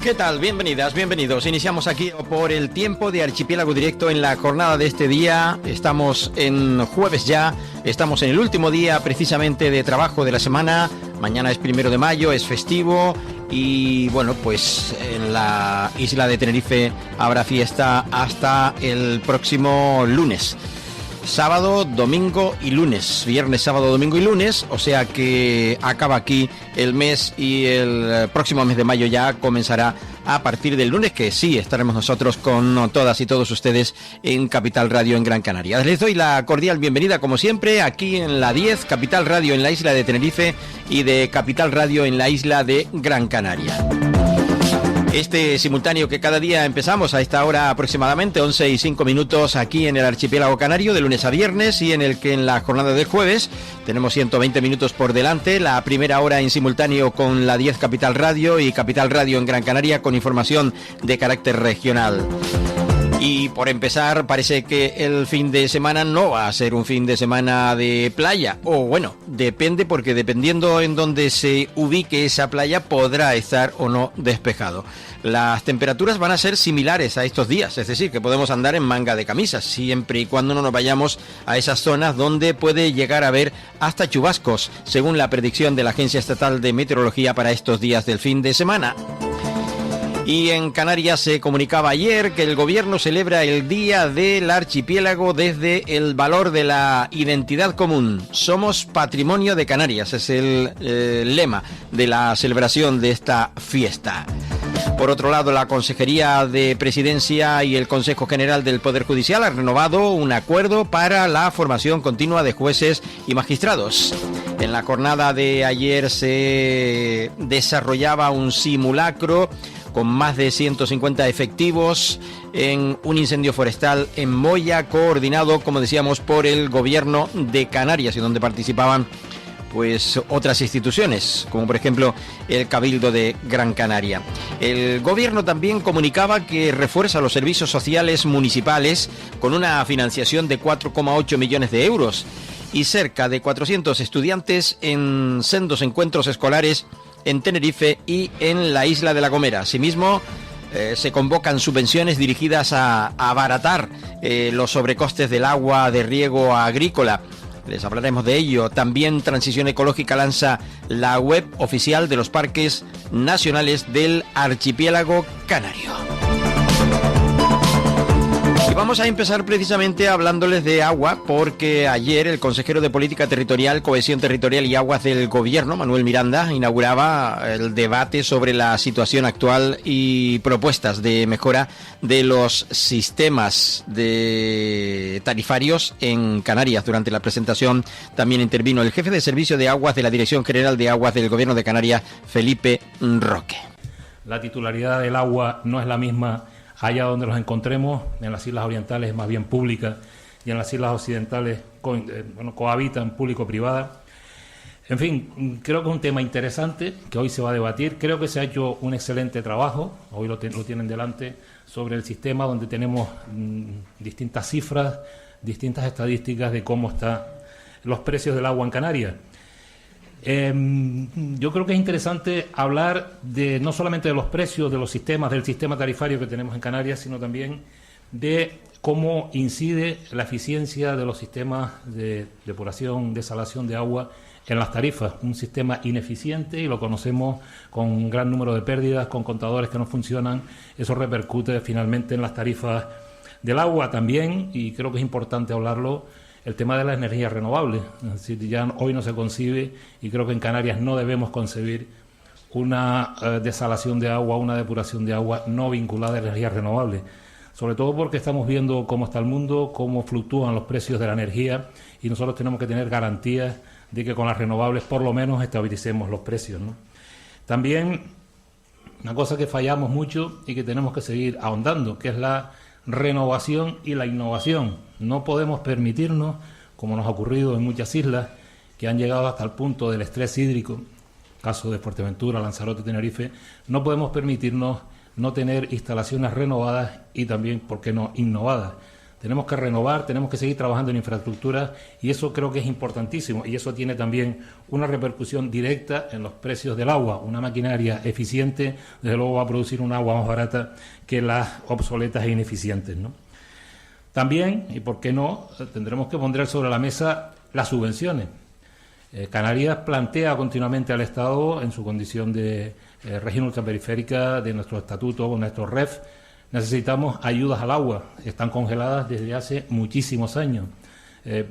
¿Qué tal? Bienvenidas, bienvenidos. Iniciamos aquí por el tiempo de Archipiélago Directo en la jornada de este día. Estamos en jueves ya, estamos en el último día precisamente de trabajo de la semana. Mañana es 1 de mayo, es festivo y bueno, pues en la isla de Tenerife habrá fiesta hasta el próximo lunes. Sábado, domingo y lunes, viernes, sábado, domingo y lunes, o sea que acaba aquí el mes y el próximo mes de mayo ya comenzará a partir del lunes, que sí estaremos nosotros con todas y todos ustedes en Capital Radio en Gran Canaria. Les doy la cordial bienvenida como siempre aquí en la 10, Capital Radio en la isla de Tenerife y de Capital Radio en la isla de Gran Canaria. Este simultáneo que cada día empezamos a esta hora aproximadamente 11:05 aquí en el archipiélago canario de lunes a viernes, y en el que en la jornada del jueves tenemos 120 minutos por delante, la primera hora en simultáneo con la 10 Capital Radio y Capital Radio en Gran Canaria con información de carácter regional. Y por empezar, parece que el fin de semana no va a ser un fin de semana de playa. O bueno, depende, porque dependiendo en dónde se ubique esa playa podrá estar o no despejado. Las temperaturas van a ser similares a estos días, es decir, que podemos andar en manga de camisas, siempre y cuando no nos vayamos a esas zonas donde puede llegar a haber hasta chubascos, según la predicción de la Agencia Estatal de Meteorología para estos días del fin de semana. Y en Canarias se comunicaba ayer que el gobierno celebra el Día del Archipiélago desde el valor de la identidad común. Somos patrimonio de Canarias, es el lema de la celebración de esta fiesta. Por otro lado, la Consejería de Presidencia y el Consejo General del Poder Judicial han renovado un acuerdo para la formación continua de jueces y magistrados. En la jornada de ayer se desarrollaba un simulacro con más de 150 efectivos en un incendio forestal en Moya, coordinado, como decíamos, por el Gobierno de Canarias, y donde participaban pues otras instituciones, como por ejemplo el Cabildo de Gran Canaria. El Gobierno también comunicaba que refuerza los servicios sociales municipales con una financiación de 4,8 millones de euros y cerca de 400 estudiantes en sendos encuentros escolares en Tenerife y en la isla de La Gomera. Asimismo, se convocan subvenciones dirigidas a abaratar los sobrecostes del agua de riego agrícola. Les hablaremos de ello. También Transición Ecológica lanza la web oficial de los parques nacionales del archipiélago canario. Y vamos a empezar precisamente hablándoles de agua, porque ayer el consejero de Política Territorial, Cohesión Territorial y Aguas del Gobierno, Manuel Miranda, inauguraba el debate sobre la situación actual y propuestas de mejora de los sistemas de tarifarios en Canarias. Durante la presentación también intervino el jefe de Servicio de Aguas de la Dirección General de Aguas del Gobierno de Canarias, Felipe Roque. La titularidad del agua no es la misma allá donde nos encontremos. En las islas orientales es más bien pública y en las islas occidentales cohabitan público-privada. En fin, creo que es un tema interesante que hoy se va a debatir. Creo que se ha hecho un excelente trabajo, hoy lo tienen delante, sobre el sistema, donde tenemos distintas cifras, distintas estadísticas de cómo están los precios del agua en Canarias. Yo creo que es interesante hablar de no solamente de los precios de los sistemas, del sistema tarifario que tenemos en Canarias, sino también de cómo incide la eficiencia de los sistemas de depuración, desalación de agua en las tarifas. Un sistema ineficiente, y lo conocemos, con un gran número de pérdidas, con contadores que no funcionan. Eso repercute finalmente en las tarifas del agua también, y creo que es importante hablarlo. El tema de las energías renovables, es decir, ya hoy no se concibe, y creo que en Canarias no debemos concebir una desalación de agua, una depuración de agua no vinculada a energías renovables, sobre todo porque estamos viendo cómo está el mundo, cómo fluctúan los precios de la energía, y nosotros tenemos que tener garantías de que con las renovables por lo menos estabilicemos los precios, ¿no? También una cosa que fallamos mucho y que tenemos que seguir ahondando, que es la renovación y la innovación. No podemos permitirnos, como nos ha ocurrido en muchas islas, que han llegado hasta el punto del estrés hídrico, caso de Fuerteventura, Lanzarote, Tenerife, no podemos permitirnos no tener instalaciones renovadas y también, ¿por qué no?, innovadas. Tenemos que renovar, tenemos que seguir trabajando en infraestructura y eso creo que es importantísimo y eso tiene también una repercusión directa en los precios del agua. Una maquinaria eficiente, desde luego, va a producir un agua más barata que las obsoletas e ineficientes, ¿no? También, y por qué no, tendremos que poner sobre la mesa las subvenciones. Canarias plantea continuamente al Estado, en su condición de región ultraperiférica, de nuestro estatuto, con nuestro REF, necesitamos ayudas al agua. Están congeladas desde hace muchísimos años.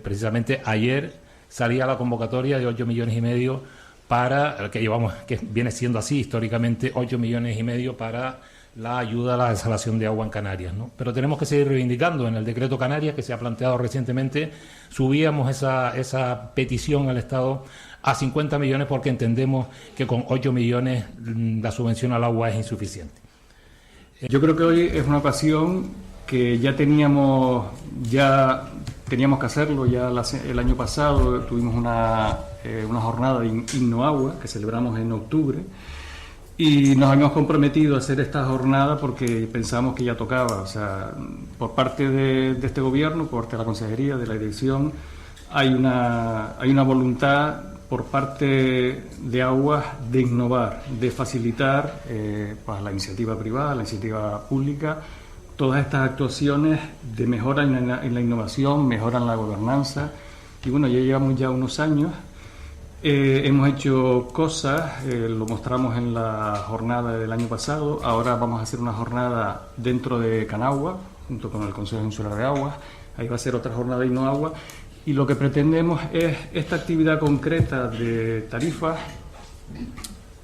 Precisamente ayer salía la convocatoria de 8,5 millones para, que viene siendo así históricamente, 8,5 millones para la ayuda a la desalación de agua en Canarias, ¿no? Pero tenemos que seguir reivindicando. En el decreto Canarias, que se ha planteado recientemente, subíamos esa petición al Estado a 50 millones porque entendemos que con 8 millones la subvención al agua es insuficiente. Yo creo que hoy es una ocasión que ya teníamos que hacerlo. Ya el año pasado tuvimos una jornada de Innoagua que celebramos en octubre y nos habíamos comprometido a hacer esta jornada porque pensamos que ya tocaba. O sea, por parte de este gobierno, por parte de la consejería, de la dirección, hay una voluntad por parte de Aguas de innovar, de facilitar pues la iniciativa privada, la iniciativa pública, todas estas actuaciones de mejora en la innovación, mejora en la gobernanza. Y bueno, ya llevamos unos años, hemos hecho cosas, lo mostramos en la jornada del año pasado. Ahora vamos a hacer una jornada dentro de Canagua, junto con el Consejo Insular de Aguas. Ahí va a ser otra jornada de Innoagua. Y lo que pretendemos es esta actividad concreta de tarifas.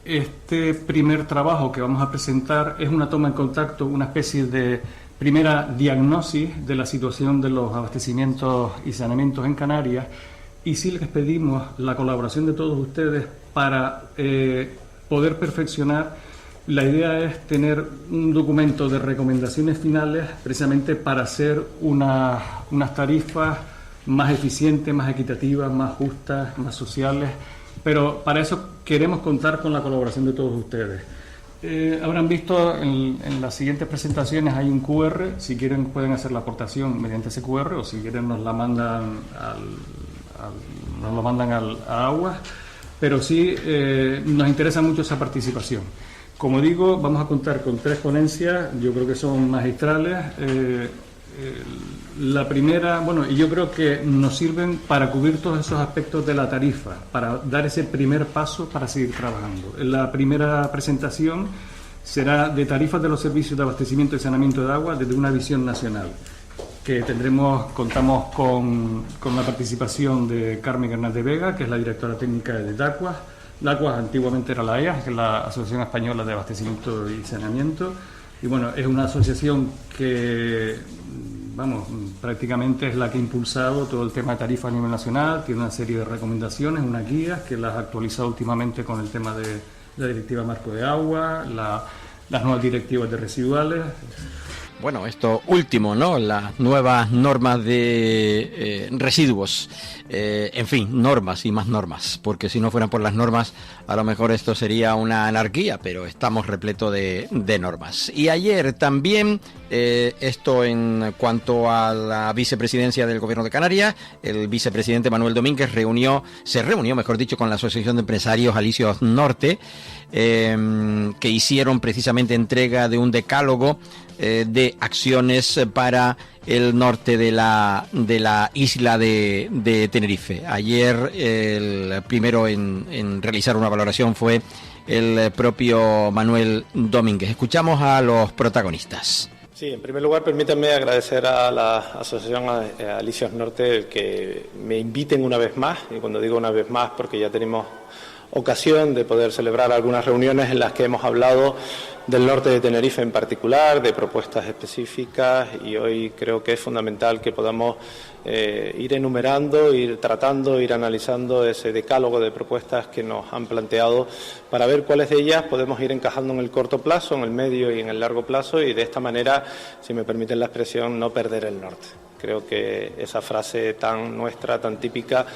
Este primer trabajo que vamos a presentar es una toma en contacto, una especie de primera diagnosis de la situación de los abastecimientos y saneamientos en Canarias, y sí les pedimos la colaboración de todos ustedes para poder perfeccionar. La idea es tener un documento de recomendaciones finales precisamente para hacer unas tarifas más eficientes, más equitativas, más justas, más sociales, pero para eso queremos contar con la colaboración de todos ustedes. Habrán visto en las siguientes presentaciones hay un QR, si quieren pueden hacer la aportación mediante ese QR o si quieren nos lo mandan a Aguas, pero sí nos interesa mucho esa participación. Como digo, vamos a contar con 3 ponencias, yo creo que son magistrales. La primera, y yo creo que nos sirven para cubrir todos esos aspectos de la tarifa, para dar ese primer paso para seguir trabajando. La primera presentación será de tarifas de los servicios de abastecimiento y saneamiento de agua desde una visión nacional, que contamos con la participación de Carmen Hernández Vega, que es la directora técnica de DACUAS. DACUAS antiguamente era la EAS, que es la Asociación Española de Abastecimiento y Saneamiento, y bueno, es una asociación que prácticamente es la que ha impulsado todo el tema de tarifa a nivel nacional. Tiene una serie de recomendaciones, unas guías que las ha actualizado últimamente con el tema de la Directiva Marco de Agua, las nuevas directivas de residuales. Bueno, esto último, ¿no? Las nuevas normas de residuos. En fin, normas y más normas, porque si no fueran por las normas, a lo mejor esto sería una anarquía, pero estamos repleto de normas. Y ayer también, esto en cuanto a la vicepresidencia del Gobierno de Canarias, el vicepresidente Manuel Domínguez se reunió, mejor dicho, con la Asociación de Empresarios Alisios Norte, que hicieron precisamente entrega de un decálogo de acciones para el norte de la isla de Tenerife. Ayer el primero en realizar una valoración fue el propio Manuel Domínguez. Escuchamos a los protagonistas. Sí, en primer lugar permítanme agradecer a la Asociación Alisios Norte el que me inviten una vez más, y cuando digo una vez más porque ya tenemos ocasión de poder celebrar algunas reuniones en las que hemos hablado del norte de Tenerife en particular, de propuestas específicas, y hoy creo que es fundamental que podamos ir enumerando, ir tratando, ir analizando ese decálogo de propuestas que nos han planteado para ver cuáles de ellas podemos ir encajando en el corto plazo, en el medio y en el largo plazo, y de esta manera, si me permiten la expresión, no perder el norte. Creo que esa frase tan nuestra, tan típica,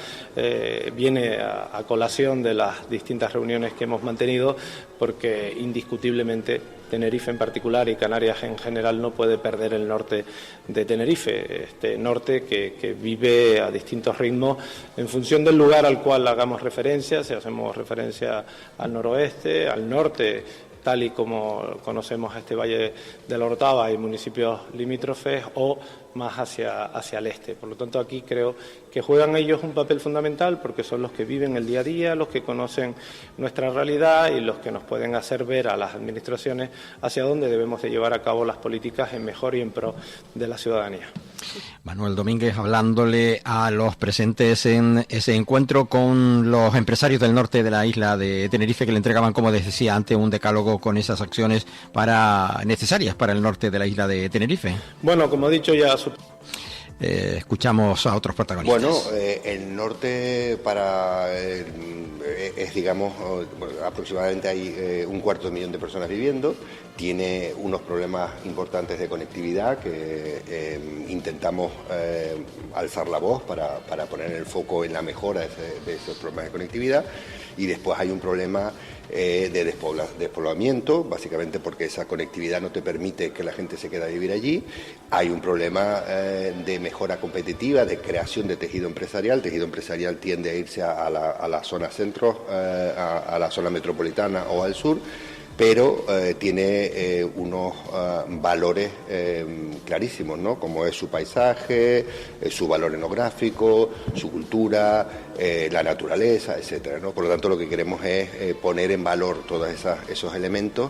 viene a colación de las distintas reuniones que hemos mantenido, porque indiscutiblemente Tenerife en particular y Canarias en general no puede perder el norte de Tenerife, este norte que vive a distintos ritmos en función del lugar al cual hagamos referencia. Si hacemos referencia al noroeste, al norte, tal y como conocemos este Valle de la Orotava y municipios limítrofes, o más hacia el este. Por lo tanto, aquí creo que juegan ellos un papel fundamental, porque son los que viven el día a día, los que conocen nuestra realidad y los que nos pueden hacer ver a las administraciones hacia dónde debemos de llevar a cabo las políticas en mejor y en pro de la ciudadanía. Manuel Domínguez hablándole a los presentes en ese encuentro con los empresarios del norte de la isla de Tenerife, que le entregaban, como les decía antes, un decálogo con esas acciones necesarias para el norte de la isla de Tenerife. Bueno, como he dicho ya... escuchamos a otros protagonistas. Bueno, el norte es, digamos, aproximadamente hay 250.000 de personas viviendo, tiene unos problemas importantes de conectividad que intentamos alzar la voz para poner el foco en la mejora de esos problemas de conectividad, y después hay un problema de despoblamiento, básicamente porque esa conectividad no te permite que la gente se quede a vivir allí. Hay un problema de mejora competitiva, de creación de tejido empresarial. El tejido empresarial tiende a irse a la zona centro, a la zona metropolitana o al sur, pero tiene unos valores clarísimos, ¿no? Como es su paisaje, su valor etnográfico, su cultura, la naturaleza, etcétera, ¿no? Por lo tanto, lo que queremos es poner en valor todos esos elementos,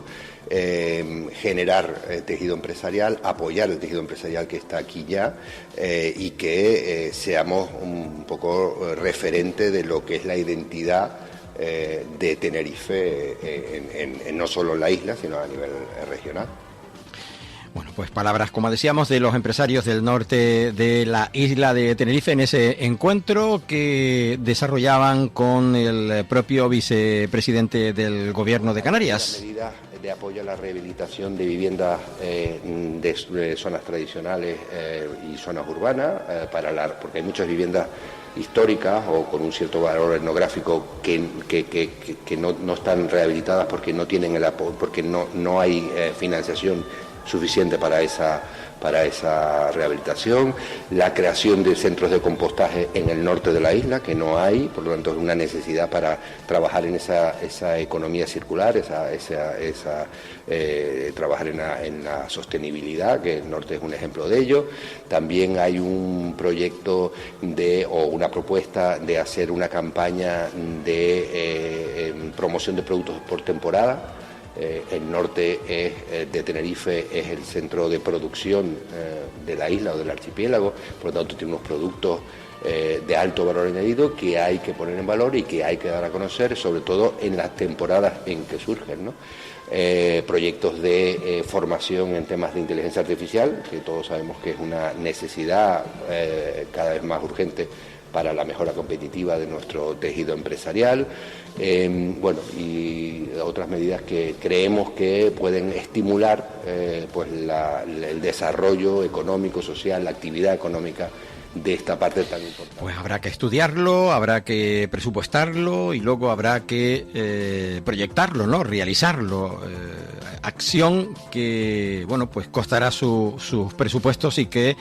generar tejido empresarial, apoyar el tejido empresarial que está aquí ya, y que seamos un poco referente de lo que es la identidad de Tenerife, no solo en la isla, sino a nivel regional. Bueno, pues palabras, como decíamos, de los empresarios del norte de la isla de Tenerife en ese encuentro que desarrollaban con el propio vicepresidente del Gobierno de Canarias. Las medidas de apoyo a la rehabilitación de viviendas de zonas tradicionales y zonas urbanas, porque hay muchas viviendas históricas o con un cierto valor etnográfico que no están rehabilitadas porque no tienen el apoyo, porque no hay financiación suficiente para esa rehabilitación, la creación de centros de compostaje en el norte de la isla, que no hay, por lo tanto es una necesidad para trabajar en esa economía circular, trabajar en la sostenibilidad, que el norte es un ejemplo de ello. También hay un proyecto o una propuesta de hacer una campaña de promoción de productos por temporada. El norte de Tenerife es el centro de producción de la isla o del archipiélago, por lo tanto tiene unos productos de alto valor añadido que hay que poner en valor y que hay que dar a conocer, sobre todo en las temporadas en que surgen, ¿no? Proyectos de formación en temas de inteligencia artificial, que todos sabemos que es una necesidad cada vez más urgente para la mejora competitiva de nuestro tejido empresarial, y otras medidas que creemos que pueden estimular el desarrollo económico, social, la actividad económica de esta parte tan importante. Pues habrá que estudiarlo, habrá que presupuestarlo y luego habrá que proyectarlo, ¿no? Realizarlo. Acción que, bueno, pues costará sus presupuestos y que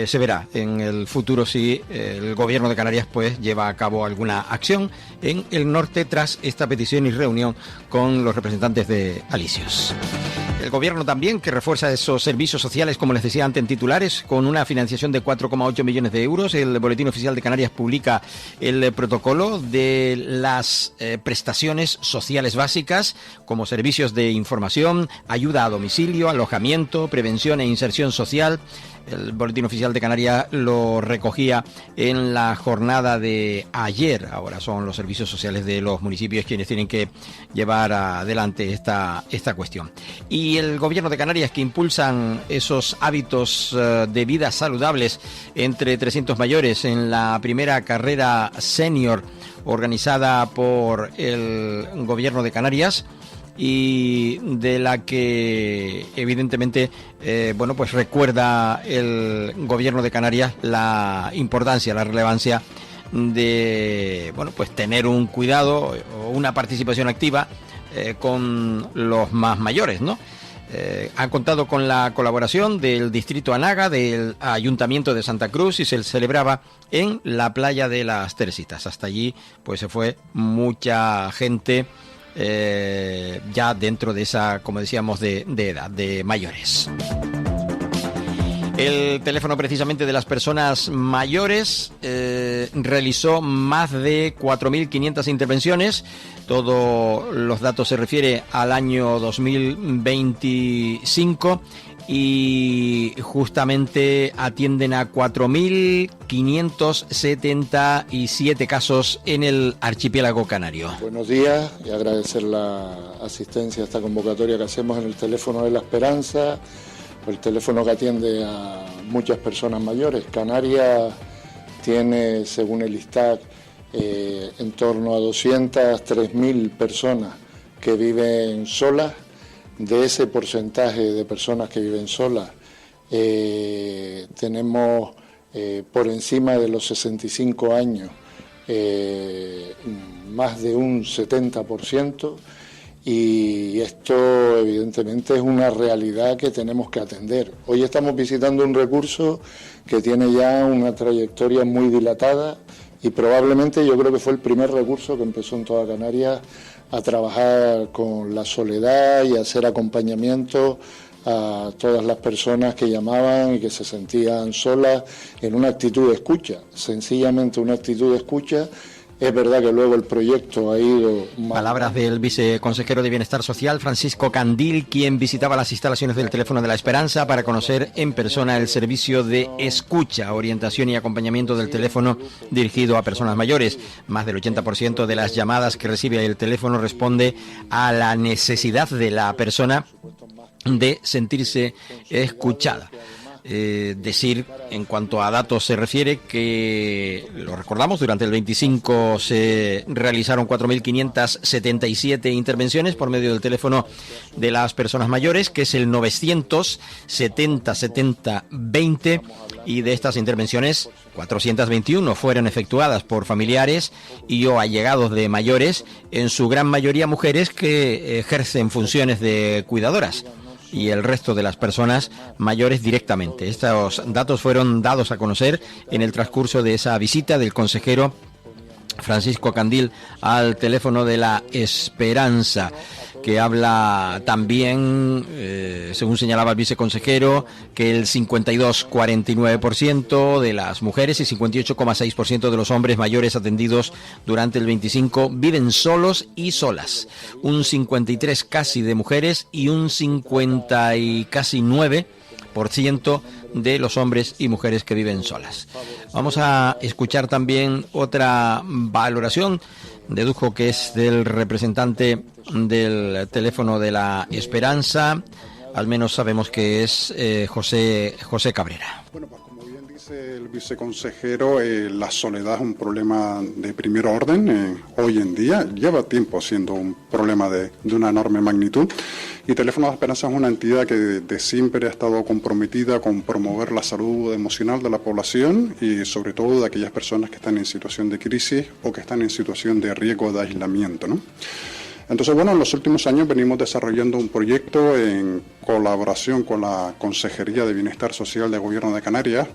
se verá en el futuro si el Gobierno de Canarias pues lleva a cabo alguna acción en el norte tras esta petición y reunión con los representantes de Alicios. El Gobierno también que refuerza esos servicios sociales, como les decía antes en titulares, con una financiación de 4,8 millones de euros. El Boletín Oficial de Canarias publica el protocolo de las prestaciones sociales básicas, como servicios de información, ayuda a domicilio, alojamiento, prevención e inserción social. El Boletín Oficial de Canarias lo recogía en la jornada de ayer. Ahora son los servicios sociales de los municipios quienes tienen que llevar adelante esta cuestión. Y el Gobierno de Canarias, que impulsan esos hábitos de vida saludables entre 300 mayores en la primera carrera senior organizada por el Gobierno de Canarias, y de la que evidentemente pues recuerda el gobierno de Canarias la importancia, la relevancia de pues tener un cuidado o una participación activa con los más mayores, ¿no? Han contado con la colaboración del Distrito Anaga, del Ayuntamiento de Santa Cruz, y se celebraba en la playa de las Teresitas. Hasta allí pues se fue mucha gente ya dentro de esa, como decíamos, de edad, de mayores. El teléfono precisamente de las personas mayores realizó más de 4.500 intervenciones. Todos los datos se refiere al año 2025 y justamente atienden a 4.577 casos en el archipiélago canario. Buenos días y agradecer la asistencia a esta convocatoria que hacemos en el teléfono de la Esperanza, el teléfono que atiende a muchas personas mayores. Canarias tiene, según el ISTAC, en torno a 203.000 personas que viven solas. De ese porcentaje de personas que viven solas, tenemos por encima de los 65 años más de un 70%. Y esto evidentemente es una realidad que tenemos que atender. Hoy estamos visitando un recurso que tiene ya una trayectoria muy dilatada y probablemente yo creo que fue el primer recurso que empezó en toda Canarias a trabajar con la soledad y a hacer acompañamiento a todas las personas que llamaban y que se sentían solas en una actitud de escucha, sencillamente una actitud de escucha. Es verdad que luego el proyecto ha ido... Palabras del viceconsejero de Bienestar Social, Francisco Candil, quien visitaba las instalaciones del Teléfono de la Esperanza para conocer en persona el servicio de escucha, orientación y acompañamiento del teléfono dirigido a personas mayores. Más del 80% de las llamadas que recibe el teléfono responde a la necesidad de la persona de sentirse escuchada. Decir, en cuanto a datos se refiere, que lo recordamos, durante el 25 se realizaron 4.577 intervenciones por medio del teléfono de las personas mayores, que es el 970 70 20, y de estas intervenciones 421 fueron efectuadas por familiares y o allegados de mayores, en su gran mayoría mujeres que ejercen funciones de cuidadoras, y el resto de las personas mayores directamente. Estos datos fueron dados a conocer en el transcurso de esa visita del consejero Francisco Candil al teléfono de la Esperanza, que habla también, según señalaba el viceconsejero, que el 52,49% de las mujeres y 58,6% de los hombres mayores atendidos durante el 25 viven solos y solas. Un 53 casi de mujeres y un 50 y casi 9% de los hombres y mujeres que viven solas. Vamos a escuchar también otra valoración, dedujo que es del representante del teléfono de la Esperanza, al menos sabemos que es José Cabrera. Bueno, pues como bien dice el viceconsejero, la soledad es un problema de primer orden hoy en día, lleva tiempo siendo un problema de una enorme magnitud, y Teléfono de la Esperanza es una entidad que de siempre ha estado comprometida con promover la salud emocional de la población y sobre todo de aquellas personas que están en situación de crisis o que están en situación de riesgo de aislamiento, ¿no? Entonces, bueno, en los últimos años venimos desarrollando un proyecto en colaboración con la Consejería de Bienestar Social del Gobierno de Canarias,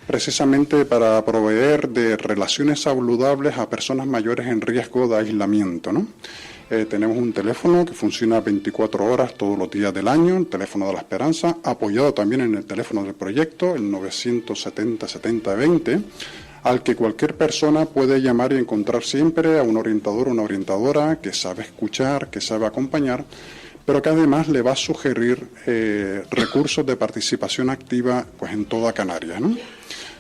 precisamente para proveer de relaciones saludables a personas mayores en riesgo de aislamiento, ¿no? Tenemos un teléfono que funciona 24 horas todos los días del año, el teléfono de la Esperanza, apoyado también en el teléfono del proyecto, el 970 70 20, al que cualquier persona puede llamar y encontrar siempre a un orientador o una orientadora que sabe escuchar, que sabe acompañar, pero que además le va a sugerir recursos de participación activa pues en toda Canarias, ¿no?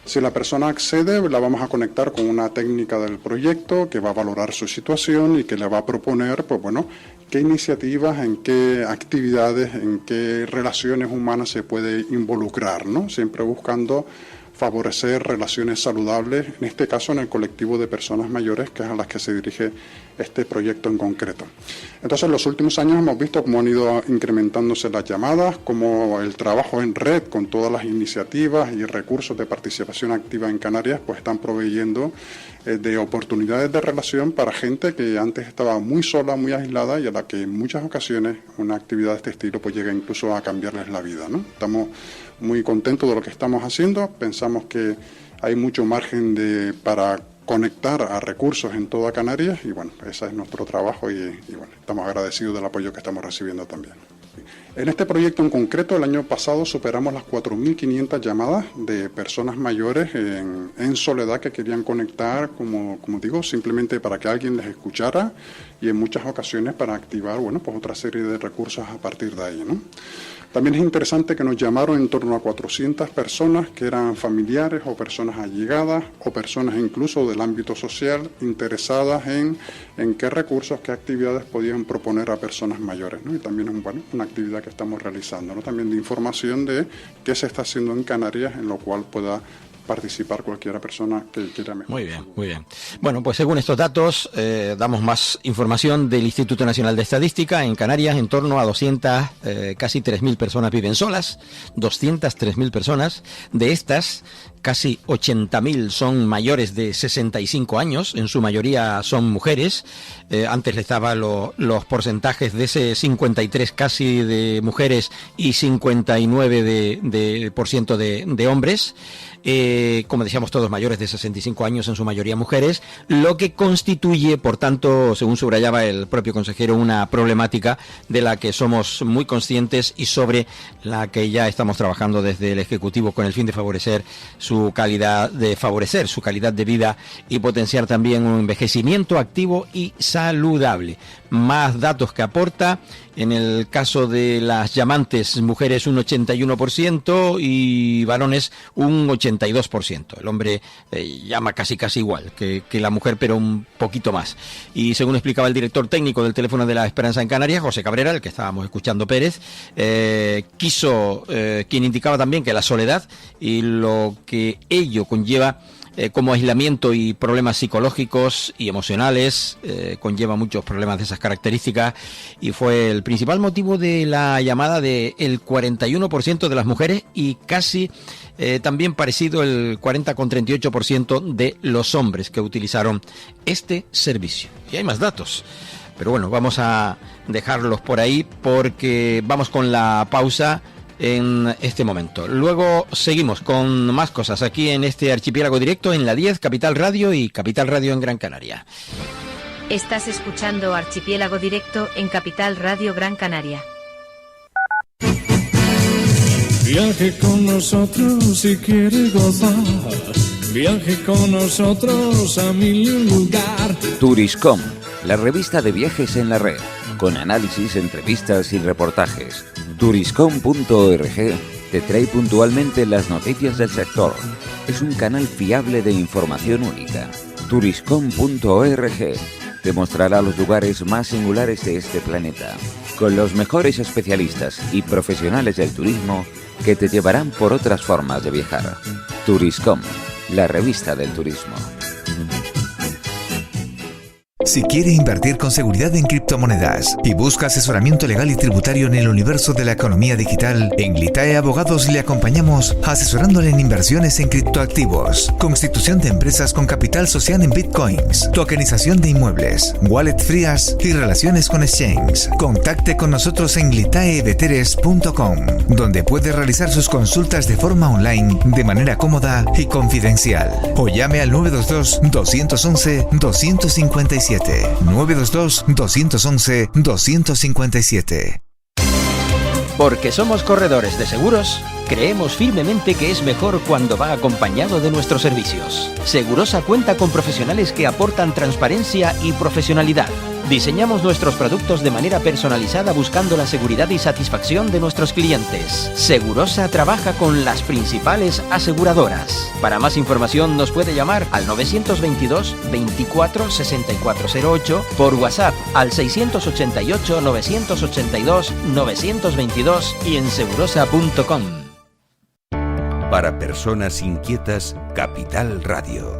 Si la persona accede, la vamos a conectar con una técnica del proyecto que va a valorar su situación y que le va a proponer, pues bueno, qué iniciativas, en qué actividades, en qué relaciones humanas se puede involucrar, ¿no? Siempre buscando favorecer relaciones saludables, en este caso en el colectivo de personas mayores, que es a las que se dirige este proyecto en concreto. Entonces, en los últimos años hemos visto cómo han ido incrementándose las llamadas, cómo el trabajo en red con todas las iniciativas y recursos de participación activa en Canarias pues están proveyendo de oportunidades de relación para gente que antes estaba muy sola, muy aislada y a la que en muchas ocasiones una actividad de este estilo pues llega incluso a cambiarles la vida, ¿no? Estamos muy contentos de lo que estamos haciendo, pensamos que hay mucho margen para conectar a recursos en toda Canarias y bueno, ese es nuestro trabajo y bueno, estamos agradecidos del apoyo que estamos recibiendo también. En este proyecto en concreto, el año pasado superamos las 4.500 llamadas de personas mayores en soledad que querían conectar, como digo, simplemente para que alguien les escuchara y en muchas ocasiones para activar, bueno, pues otra serie de recursos a partir de ahí, ¿no? También es interesante que nos llamaron en torno a 400 personas que eran familiares o personas allegadas o personas incluso del ámbito social interesadas en qué recursos, qué actividades podían proponer a personas mayores, ¿no? Y también es una actividad que estamos realizando, ¿no? También de información de qué se está haciendo en Canarias, en lo cual pueda participar cualquiera persona que quiera mejorar. Muy bien, muy bien. Bueno, pues según estos datos, damos más información del Instituto Nacional de Estadística. En Canarias, en torno a 200, casi 3.000 personas viven solas, 203.000 personas. De estas, casi 80.000 son mayores de 65 años, en su mayoría son mujeres. Antes les daba los porcentajes de ese 53 casi de mujeres y 59% de hombres. Como decíamos, todos mayores de 65 años, en su mayoría mujeres, lo que constituye, por tanto, según subrayaba el propio consejero, una problemática de la que somos muy conscientes y sobre la que ya estamos trabajando desde el Ejecutivo con el fin de favorecer su calidad de vida y potenciar también un envejecimiento activo y saludable. Más datos que aporta: en el caso de las llamantes, mujeres un 81% y varones un 82%. El hombre llama casi igual que la mujer, pero un poquito más. Y según explicaba el director técnico del Teléfono de la Esperanza en Canarias, José Cabrera, el que estábamos escuchando, Pérez, quien indicaba también que la soledad y lo que ello conlleva como aislamiento y problemas psicológicos y emocionales, conlleva muchos problemas de esas características, y fue el principal motivo de la llamada del 41% de las mujeres y casi también parecido el 40,38% de los hombres que utilizaron este servicio. Y hay más datos, pero bueno, vamos a dejarlos por ahí porque vamos con la pausa en este momento. Luego seguimos con más cosas aquí en este Archipiélago Directo en la 10, Capital Radio y Capital Radio en Gran Canaria. Estás escuchando Archipiélago Directo en Capital Radio Gran Canaria. Viaje con nosotros si quiere gozar. Viaje con nosotros a mi lugar. Turiscom, la revista de viajes en la red, con análisis, entrevistas y reportajes. Turiscom.org te trae puntualmente las noticias del sector. Es un canal fiable de información única. Turiscom.org te mostrará los lugares más singulares de este planeta, con los mejores especialistas y profesionales del turismo que te llevarán por otras formas de viajar. Turiscom, la revista del turismo. Si quiere invertir con seguridad en criptomonedas y busca asesoramiento legal y tributario en el universo de la economía digital, en Litae Abogados le acompañamos asesorándole en inversiones en criptoactivos, constitución de empresas con capital social en bitcoins, tokenización de inmuebles, wallet frías y relaciones con exchange. Contacte con nosotros en litaeveteres.com, donde puede realizar sus consultas de forma online de manera cómoda y confidencial. O llame al 922-211-257. 922-211-257. Porque somos corredores de seguros, creemos firmemente que es mejor cuando va acompañado de nuestros servicios. Segurosa cuenta con profesionales que aportan transparencia y profesionalidad. Diseñamos nuestros productos de manera personalizada buscando la seguridad y satisfacción de nuestros clientes. Segurosa trabaja con las principales aseguradoras. Para más información nos puede llamar al 922 24 6408, por WhatsApp al 688 982 922 y en segurosa.com. Para personas inquietas, Capital Radio.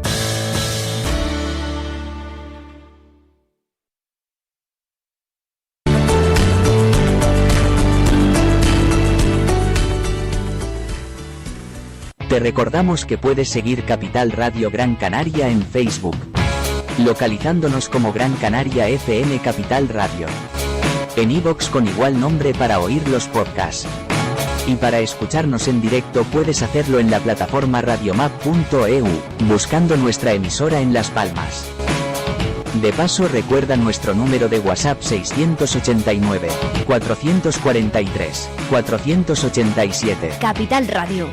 Te recordamos que puedes seguir Capital Radio Gran Canaria en Facebook, localizándonos como Gran Canaria FM Capital Radio. En iVoox con igual nombre para oír los podcasts. Y para escucharnos en directo puedes hacerlo en la plataforma radiomap.eu, buscando nuestra emisora en Las Palmas. De paso, recuerda nuestro número de WhatsApp 689 443 487. Capital Radio.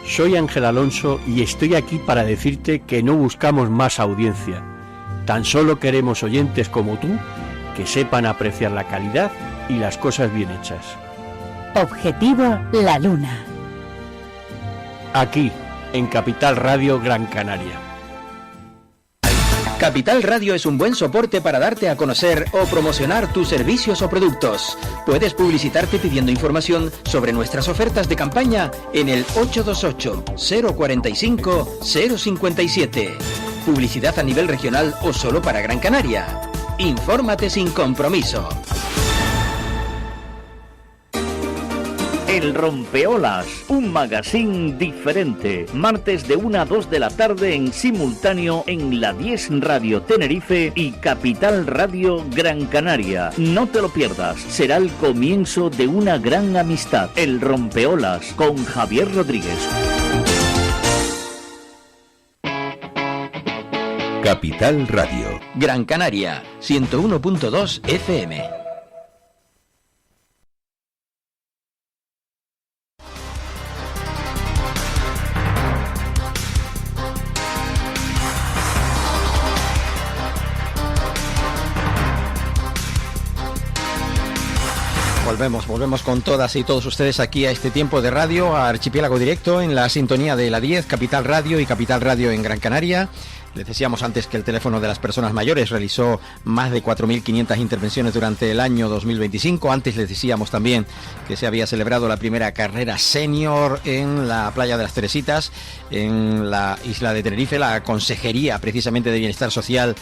Soy Ángel Alonso y estoy aquí para decirte que no buscamos más audiencia. Tan solo queremos oyentes como tú que sepan apreciar la calidad y las cosas bien hechas. Objetivo La Luna. Aquí, en Capital Radio Gran Canaria. Capital Radio es un buen soporte para darte a conocer o promocionar tus servicios o productos. Puedes publicitarte pidiendo información sobre nuestras ofertas de campaña en el 828-045-057. Publicidad a nivel regional o solo para Gran Canaria. Infórmate sin compromiso. El Rompeolas, un magazine diferente. Martes de 1 a 2 de la tarde en simultáneo en la 10 Radio Tenerife y Capital Radio Gran Canaria. No te lo pierdas, será el comienzo de una gran amistad. El Rompeolas con Javier Rodríguez. Capital Radio. Gran Canaria, 101.2 FM. Volvemos con todas y todos ustedes aquí a este tiempo de radio, a Archipiélago Directo, en la sintonía de la 10, Capital Radio y Capital Radio en Gran Canaria. Les decíamos antes que el teléfono de las personas mayores realizó más de 4.500 intervenciones durante el año 2025. Antes les decíamos también que se había celebrado la primera carrera senior en la playa de las Teresitas, en la isla de Tenerife. La Consejería precisamente de Bienestar Social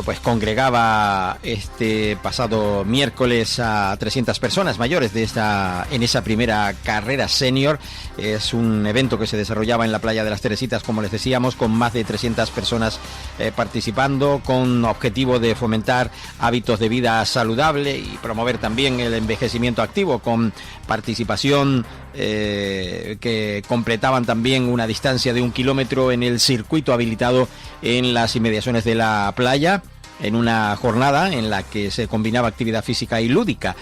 pues congregaba este pasado miércoles a 300 personas mayores en esa primera carrera senior. Es un evento que se desarrollaba en la playa de las Teresitas, como les decíamos, con más de 300 personas participando, con objetivo de fomentar hábitos de vida saludable y promover también el envejecimiento activo, con participación que completaban también una distancia de 1 kilómetro en el circuito habilitado en las inmediaciones de la playa, en una jornada en la que se combinaba actividad física y lúdica.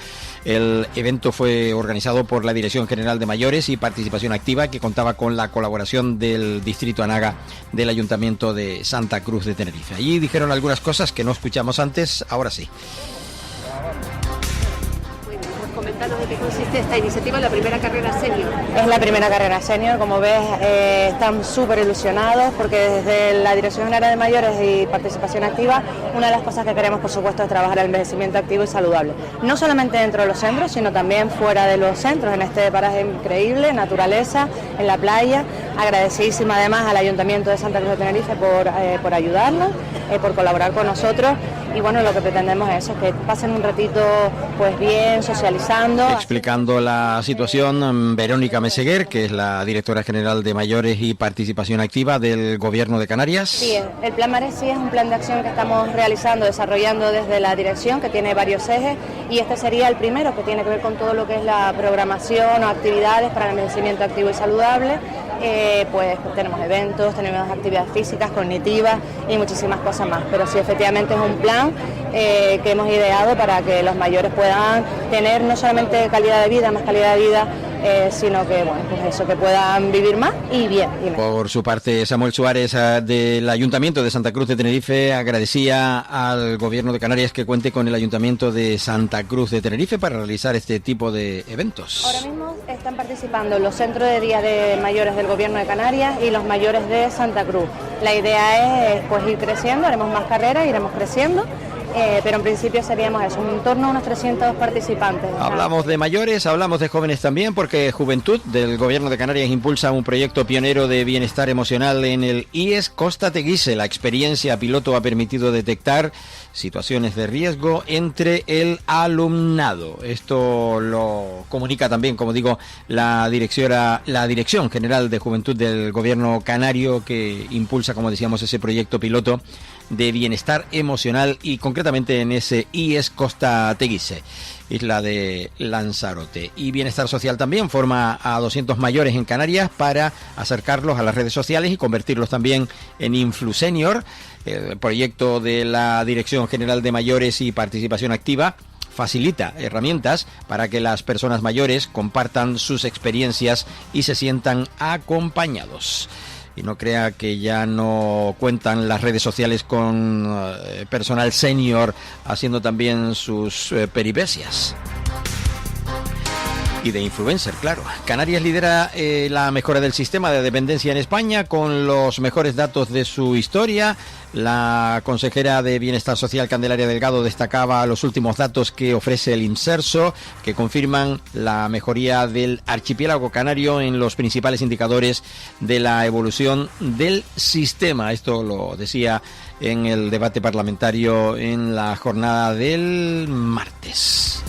El evento fue organizado por la Dirección General de Mayores y Participación Activa, que contaba con la colaboración del Distrito Anaga del Ayuntamiento de Santa Cruz de Tenerife. Allí dijeron algunas cosas que no escuchamos antes, ahora sí. Coméntanos de qué consiste esta iniciativa, la primera carrera senior. Es la primera carrera senior, como ves, están súper ilusionados porque desde la Dirección General de Mayores y Participación Activa, una de las cosas que queremos, por supuesto, es trabajar el envejecimiento activo y saludable. No solamente dentro de los centros, sino también fuera de los centros, en este paraje increíble, naturaleza, en la playa. Agradecidísima además al Ayuntamiento de Santa Cruz de Tenerife por ayudarnos, por colaborar con nosotros. Y bueno, lo que pretendemos es eso, que pasen un ratito pues bien, socializando. Explicando la situación, Verónica Meseguer, que es la Directora General de Mayores y Participación Activa del Gobierno de Canarias. Sí, el Plan Mares sí es un plan de acción que estamos realizando, desarrollando desde la dirección, que tiene varios ejes, y este sería el primero, que tiene que ver con todo lo que es la programación o actividades para el envejecimiento activo y saludable. Pues tenemos eventos, tenemos actividades físicas, cognitivas y muchísimas cosas más, pero sí, efectivamente es un plan que hemos ideado para que los mayores puedan tener no solamente calidad de vida, más calidad de vida, sino que bueno, pues eso, que puedan vivir más y bien. Por su parte, Samuel Suárez del Ayuntamiento de Santa Cruz de Tenerife agradecía al Gobierno de Canarias que cuente con el Ayuntamiento de Santa Cruz de Tenerife para realizar este tipo de eventos. Ahora mismo están participando los centros de día de mayores del Gobierno de Canarias y los mayores de Santa Cruz. La idea es pues ir creciendo, haremos más carreras, iremos creciendo. pero en principio seríamos eso, en torno a unos 300 participantes. Hablamos de mayores, hablamos de jóvenes también, porque Juventud del Gobierno de Canarias impulsa un proyecto pionero de bienestar emocional en el IES Costa Teguise. La experiencia piloto ha permitido detectar situaciones de riesgo entre el alumnado. Esto lo comunica también, como digo, la Dirección General de Juventud del Gobierno canario, que impulsa, como decíamos, ese proyecto piloto de bienestar emocional y concretamente en ese IES Costa Teguise, isla de Lanzarote. Y Bienestar Social también forma a 200 mayores en Canarias para acercarlos a las redes sociales y convertirlos también en InfluSenior. El proyecto de la Dirección General de Mayores y Participación Activa facilita herramientas para que las personas mayores compartan sus experiencias y se sientan acompañados. Y no crea que ya no cuentan las redes sociales con personal senior haciendo también sus peripecias. Y de influencer, claro. Canarias lidera la mejora del sistema de dependencia en España con los mejores datos de su historia. La consejera de Bienestar Social, Candelaria Delgado, destacaba los últimos datos que ofrece el INSERSO, que confirman la mejoría del archipiélago canario en los principales indicadores de la evolución del sistema. Esto lo decía en el debate parlamentario en la jornada del martes.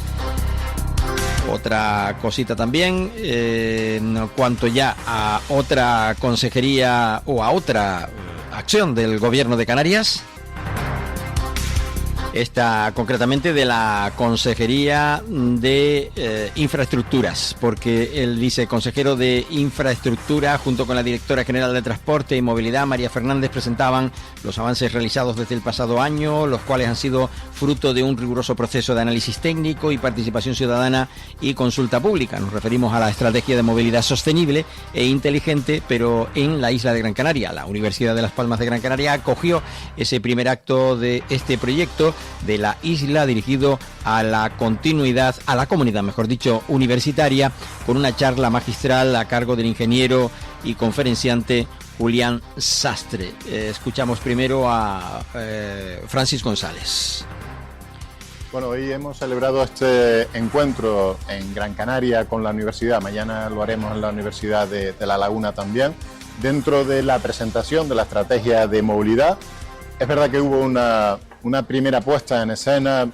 Otra cosita también, en cuanto ya a otra consejería o a otra acción del Gobierno de Canarias, esta concretamente de la Consejería de Infraestructuras, porque el viceconsejero de Infraestructura junto con la directora general de Transporte y Movilidad, María Fernández, presentaban los avances realizados desde el pasado año, los cuales han sido fruto de un riguroso proceso de análisis técnico y participación ciudadana y consulta pública. Nos referimos a la estrategia de movilidad sostenible e inteligente, pero en la isla de Gran Canaria. La Universidad de Las Palmas de Gran Canaria acogió ese primer acto de este proyecto de la isla dirigido a la continuidad, a la comunidad, mejor dicho, universitaria, con una charla magistral a cargo del ingeniero y conferenciante Julián Sastre. Escuchamos primero a Francis González. Bueno, hoy hemos celebrado este encuentro en Gran Canaria con la universidad. Mañana lo haremos en la Universidad de La Laguna también. Dentro de la presentación de la estrategia de movilidad, es verdad que hubo una primera puesta en escena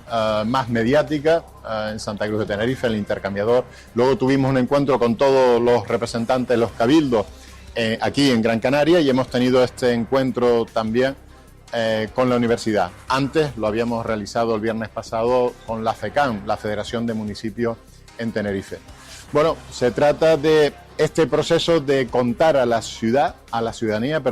más mediática en Santa Cruz de Tenerife, el intercambiador. Luego tuvimos un encuentro con todos los representantes, los cabildos, aquí en Gran Canaria, y hemos tenido este encuentro también con la universidad. Antes lo habíamos realizado el viernes pasado con la FECAN, la Federación de Municipios en Tenerife. Bueno, se trata de este proceso de contar a la ciudadanía,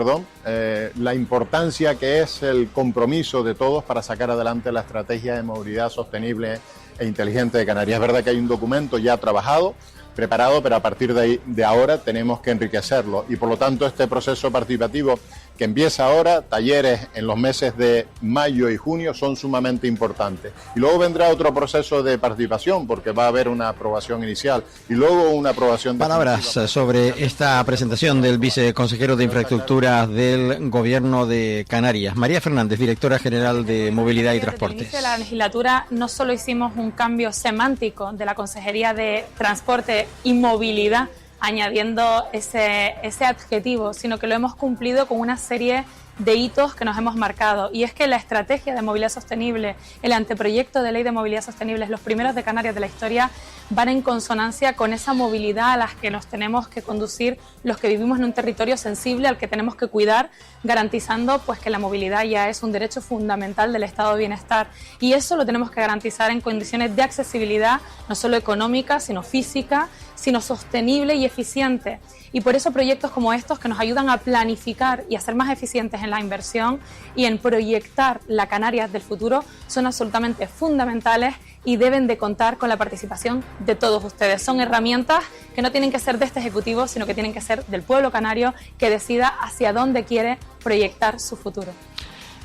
la importancia que es el compromiso de todos para sacar adelante la estrategia de movilidad sostenible e inteligente de Canarias. Es verdad que hay un documento ya trabajado, preparado, pero a partir de ahora tenemos que enriquecerlo y por lo tanto este proceso participativo que empieza ahora, talleres en los meses de mayo y junio son sumamente importantes. Y luego vendrá otro proceso de participación porque va a haber una aprobación inicial y luego una aprobación definitiva. Palabras sobre esta presentación del viceconsejero de Infraestructura del Gobierno de Canarias, María Fernández, directora general de Movilidad y Transportes. Desde el inicio de la legislatura no solo hicimos un cambio semántico de la Consejería de Transporte y Movilidad, añadiendo ese adjetivo, sino que lo hemos cumplido con una serie de hitos que nos hemos marcado. Y es que la estrategia de movilidad sostenible, el anteproyecto de ley de movilidad sostenible, los primeros de Canarias de la historia, van en consonancia con esa movilidad a la que nos tenemos que conducir los que vivimos en un territorio sensible al que tenemos que cuidar, garantizando pues que la movilidad ya es un derecho fundamental del estado de bienestar. Y eso lo tenemos que garantizar en condiciones de accesibilidad, no solo económica, sino física, sino sostenible y eficiente. Y por eso proyectos como estos que nos ayudan a planificar y a ser más eficientes en la inversión y en proyectar la Canarias del futuro son absolutamente fundamentales y deben de contar con la participación de todos ustedes. Son herramientas que no tienen que ser de este Ejecutivo, sino que tienen que ser del pueblo canario que decida hacia dónde quiere proyectar su futuro.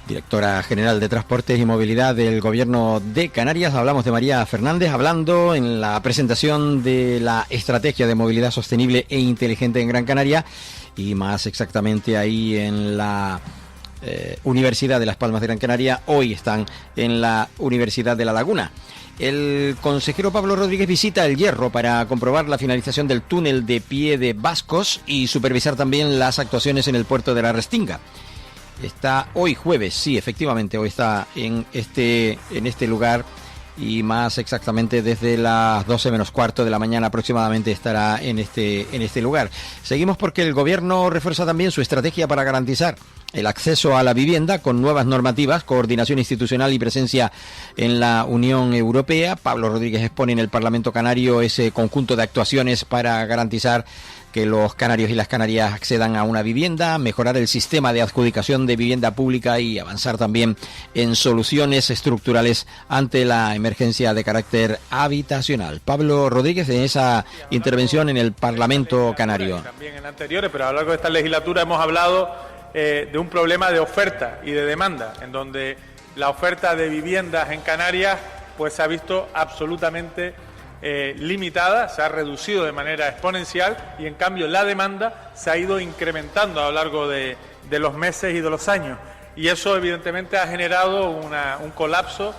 Directora General de Transportes y Movilidad del Gobierno de Canarias. Hablamos de María Fernández, hablando en la presentación de la Estrategia de Movilidad Sostenible e Inteligente en Gran Canaria y más exactamente ahí en la Universidad de Las Palmas de Gran Canaria, hoy están en la Universidad de La Laguna. El consejero Pablo Rodríguez visita El Hierro para comprobar la finalización del túnel de Pie de Bascos y supervisar también las actuaciones en el puerto de la Restinga. Está hoy jueves, sí, efectivamente, hoy está en este lugar, y más exactamente desde las 12 menos cuarto de la mañana aproximadamente estará en este lugar. Seguimos porque el gobierno refuerza también su estrategia para garantizar el acceso a la vivienda con nuevas normativas, coordinación institucional y presencia en la Unión Europea. Pablo Rodríguez expone en el Parlamento Canario ese conjunto de actuaciones para garantizar que los canarios y las canarias accedan a una vivienda, mejorar el sistema de adjudicación de vivienda pública y avanzar también en soluciones estructurales ante la emergencia de carácter habitacional. Pablo Rodríguez, en esa intervención en el Parlamento Canario. También en anteriores, pero a lo largo de esta legislatura hemos hablado de un problema de oferta y de demanda, en donde la oferta de viviendas en Canarias pues se ha visto absolutamente limitada, se ha reducido de manera exponencial, y en cambio la demanda se ha ido incrementando a lo largo de los meses y de los años, y eso evidentemente ha generado un colapso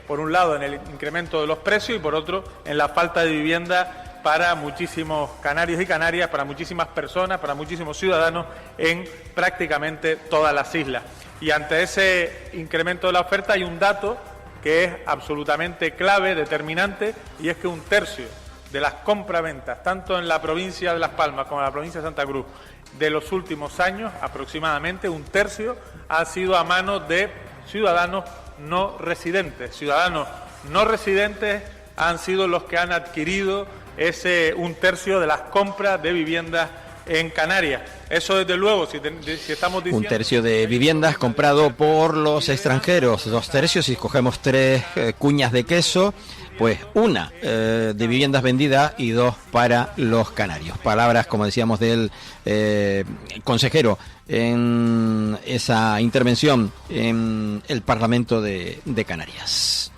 por un lado en el incremento de los precios y por otro en la falta de vivienda para muchísimos canarios y canarias, para muchísimas personas, para muchísimos ciudadanos en prácticamente todas las islas. Y ante ese incremento de la oferta hay un dato que es absolutamente clave, determinante, y es que 1/3 de las compraventas, tanto en la provincia de Las Palmas como en la provincia de Santa Cruz, de los últimos años, aproximadamente 1/3 ha sido a manos de ciudadanos no residentes. Ciudadanos no residentes han sido los que han adquirido ese 1/3 de las compras de viviendas en Canarias. Eso, desde luego, si estamos diciendo... 1/3 de viviendas comprado por los extranjeros, 2/3, si cogemos 3 cuñas de queso, pues 1 de viviendas vendidas y 2 para los canarios. Palabras, como decíamos, del consejero en esa intervención en el Parlamento de Canarias.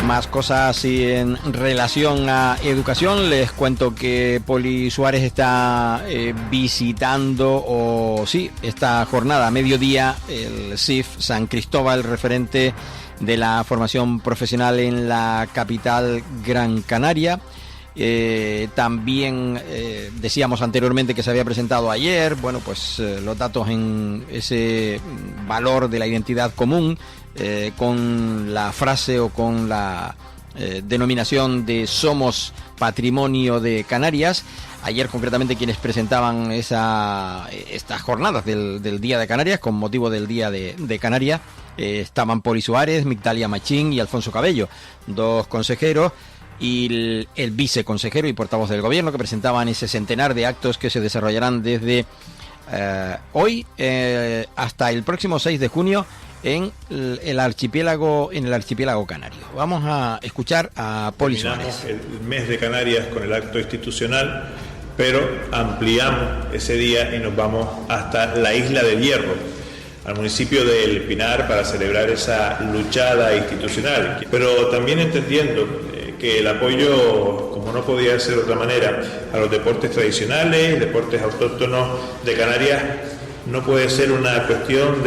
Más cosas y en relación a educación, les cuento que Poli Suárez está visitando, esta jornada a mediodía, el CIF San Cristóbal, referente de la formación profesional en la capital Gran Canaria. También decíamos anteriormente que se había presentado ayer, los datos en ese valor de la identidad común, con la frase o con la denominación de Somos Patrimonio de Canarias. Ayer concretamente quienes presentaban estas jornadas del Día de Canarias, con motivo del Día de Canarias, estaban Poli Suárez, Migdalia Machín y Alfonso Cabello, 2 consejeros, y el viceconsejero y portavoz del gobierno, que presentaban ese centenar de actos que se desarrollarán desde hoy hasta el próximo 6 de junio en el archipiélago canario. Vamos a escuchar a Poli Suárez. El mes de Canarias con el acto institucional, pero ampliamos ese día y nos vamos hasta la isla del Hierro, al municipio de El Pinar, para celebrar esa luchada institucional, pero también entendiendo que el apoyo, como no podía ser de otra manera, a los deportes tradicionales, deportes autóctonos de Canarias, no puede ser una cuestión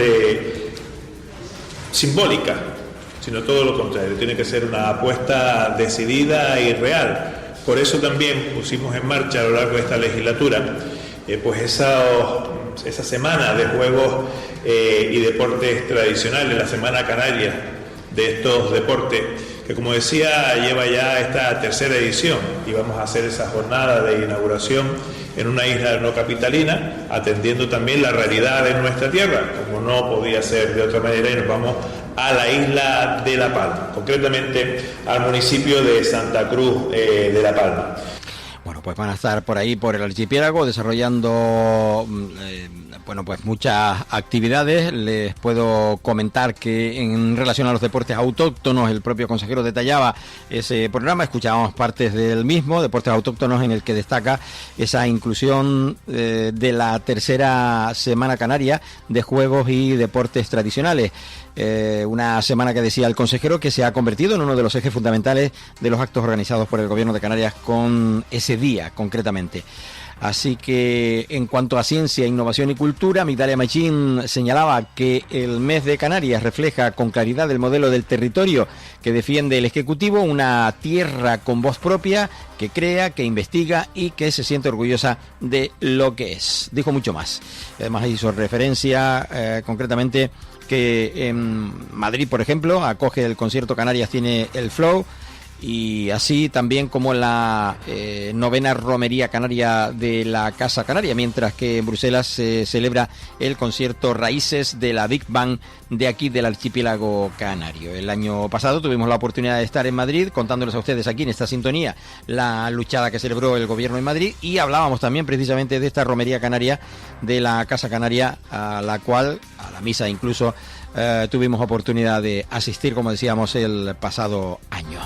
simbólica, sino todo lo contrario, tiene que ser una apuesta decidida y real. Por eso también pusimos en marcha a lo largo de esta legislatura esa semana de juegos y deportes tradicionales, la Semana Canaria de estos deportes, que como decía lleva ya esta 3ª edición, y vamos a hacer esa jornada de inauguración en una isla no capitalina, atendiendo también la realidad de nuestra tierra, como no podía ser de otra manera, y nos vamos a la isla de La Palma, concretamente al municipio de Santa Cruz de La Palma. Bueno, pues van a estar por ahí, por el archipiélago, desarrollando muchas actividades. Les puedo comentar que en relación a los deportes autóctonos, el propio consejero detallaba ese programa, escuchábamos partes del mismo, deportes autóctonos, en el que destaca esa inclusión de la 3ª Semana Canaria de Juegos y Deportes Tradicionales. Una semana que, decía el consejero, que se ha convertido en uno de los ejes fundamentales de los actos organizados por el Gobierno de Canarias con ese día día, concretamente. Así que en cuanto a ciencia, innovación y cultura, Migdalia Machín señalaba que el mes de Canarias refleja con claridad el modelo del territorio que defiende el Ejecutivo, una tierra con voz propia, que crea, que investiga y que se siente orgullosa de lo que es. Dijo mucho más. Además hizo referencia concretamente que en Madrid, por ejemplo, acoge el concierto Canarias Tiene el Flow, y así también como la 9ª Romería Canaria de la Casa Canaria, mientras que en Bruselas se celebra el concierto Raíces de la Big Bang de aquí del archipiélago canario. El año pasado tuvimos la oportunidad de estar en Madrid contándoles a ustedes aquí en esta sintonía la luchada que celebró el gobierno en Madrid, y hablábamos también precisamente de esta Romería Canaria de la Casa Canaria, a la cual, a la misa incluso, tuvimos oportunidad de asistir, como decíamos, el pasado año.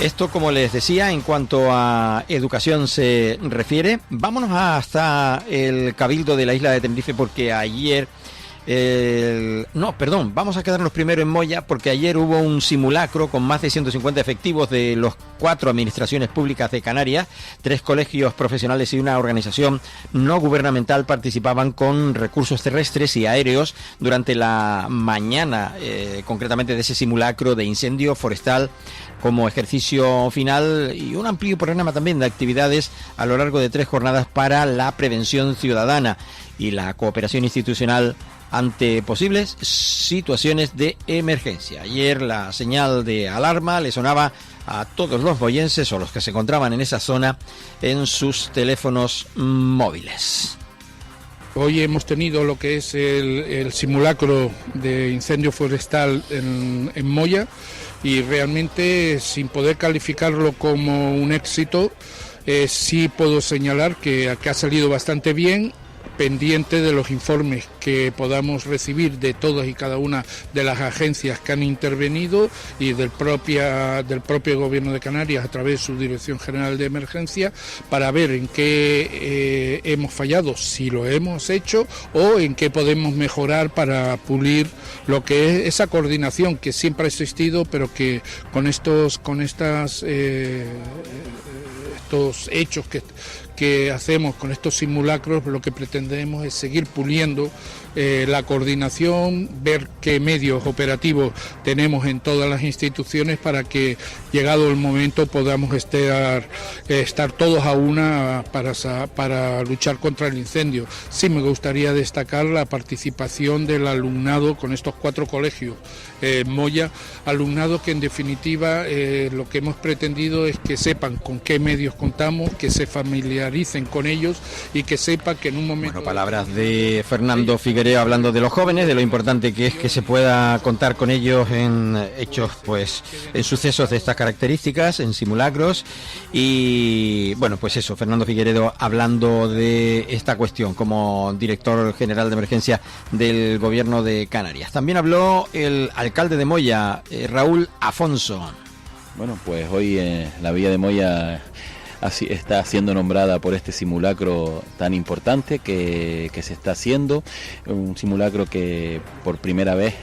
Esto, como les decía, en cuanto a educación se refiere. Vámonos hasta el Cabildo de la isla de Tenerife, porque ayer... vamos a quedarnos primero en Moya, porque ayer hubo un simulacro con más de 150 efectivos de las 4 administraciones públicas de Canarias. 3 colegios profesionales y una organización no gubernamental participaban con recursos terrestres y aéreos durante la mañana, concretamente de ese simulacro de incendio forestal, como ejercicio final, y un amplio programa también de actividades a lo largo de 3 jornadas para la prevención ciudadana y la cooperación institucional ante posibles situaciones de emergencia. Ayer la señal de alarma le sonaba a todos los boyenses o los que se encontraban en esa zona en sus teléfonos móviles. Hoy hemos tenido lo que es el simulacro de incendio forestal en Moya, y realmente, sin poder calificarlo como un éxito, sí puedo señalar que ha salido bastante bien, pendiente de los informes que podamos recibir de todas y cada una de las agencias que han intervenido y del propio Gobierno de Canarias a través de su Dirección General de Emergencia, para ver en qué hemos fallado, si lo hemos hecho, o en qué podemos mejorar para pulir lo que es esa coordinación que siempre ha existido, pero que con estos hechos que hacemos con estos simulacros, lo que pretendemos es seguir puliendo la coordinación, ver qué medios operativos tenemos en todas las instituciones para que, llegado el momento, podamos estar todos a una para luchar contra el incendio. Sí me gustaría destacar la participación del alumnado con estos 4 colegios Moya, alumnado que en definitiva lo que hemos pretendido es que sepan con qué medios contamos, que se familiaricen con ellos y que sepa que en un momento... Bueno, palabras de Fernando Figuereo hablando de los jóvenes, de lo importante que es que se pueda contar con ellos en hechos, pues, en sucesos de estas características, en simulacros. Y bueno, pues eso, Fernando Figueredo hablando de esta cuestión como director general de emergencia del Gobierno de Canarias. También habló el alcalde de Moya, Raúl Afonso. Bueno, pues hoy la villa de Moya está siendo nombrada por este simulacro tan importante que se está haciendo, un simulacro que por primera vez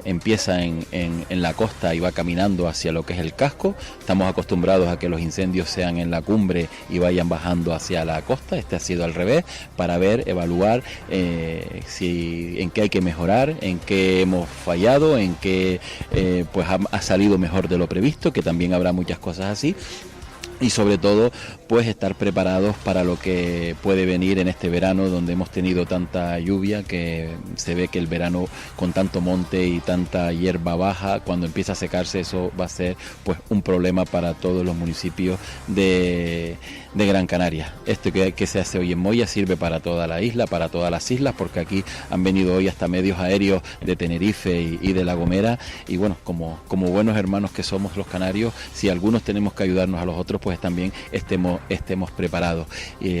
empieza en la costa y va caminando hacia lo que es el casco. Estamos acostumbrados a que los incendios sean en la cumbre y vayan bajando hacia la costa. Este ha sido al revés, para evaluar en qué hay que mejorar, en qué hemos fallado, en qué pues ha salido mejor de lo previsto, que también habrá muchas cosas así. Y sobre todo, pues estar preparados para lo que puede venir en este verano, donde hemos tenido tanta lluvia, que se ve que el verano con tanto monte y tanta hierba baja, cuando empieza a secarse, eso va a ser pues un problema para todos los municipios de Gran Canaria. Esto que se hace hoy en Moya sirve para toda la isla, para todas las islas, porque aquí han venido hoy hasta medios aéreos de Tenerife y de La Gomera, y bueno, como buenos hermanos que somos los canarios, si algunos tenemos que ayudarnos a los otros, pues también estemos preparados.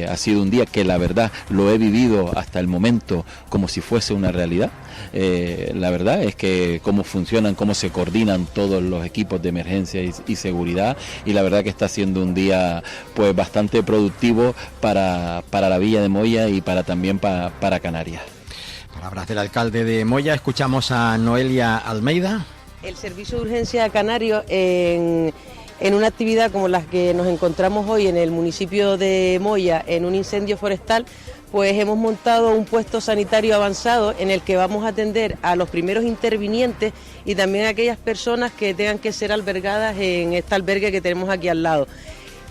Ha sido un día que la verdad lo he vivido hasta el momento como si fuese una realidad. La verdad es que cómo funcionan, cómo se coordinan todos los equipos de emergencia y seguridad, y la verdad que está siendo un día pues bastante productivo para la villa de Moya y también para Canarias. Palabras del alcalde de Moya. Escuchamos a Noelia Almeida. El servicio de urgencia canario en una actividad como la que nos encontramos hoy en el municipio de Moya, en un incendio forestal, pues hemos montado un puesto sanitario avanzado en el que vamos a atender a los primeros intervinientes y también a aquellas personas que tengan que ser albergadas en este albergue que tenemos aquí al lado.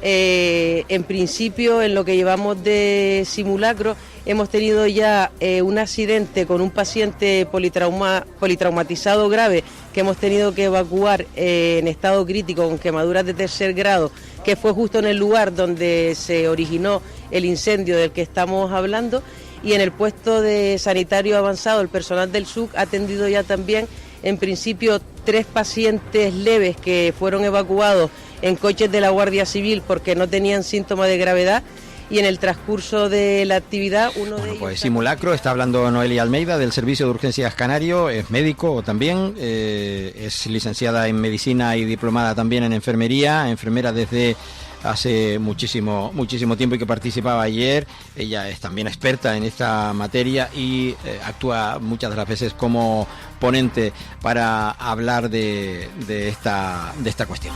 En principio, en lo que llevamos de simulacro, hemos tenido ya un accidente con un paciente politraumatizado grave que hemos tenido que evacuar en estado crítico con quemaduras de 3er grado, que fue justo en el lugar donde se originó el incendio del que estamos hablando, y en el puesto de sanitario avanzado el personal del SUC ha atendido ya también en principio 3 pacientes leves que fueron evacuados en coches de la Guardia Civil porque no tenían síntomas de gravedad, y en el transcurso de la actividad uno de ellos... Pues simulacro, está hablando Noelia Almeida del Servicio de Urgencias Canario, es médico también, es licenciada en Medicina y diplomada también en Enfermería, enfermera desde hace muchísimo tiempo y que participaba ayer. Ella es también experta en esta materia y actúa muchas de las veces como ponente para hablar de esta cuestión.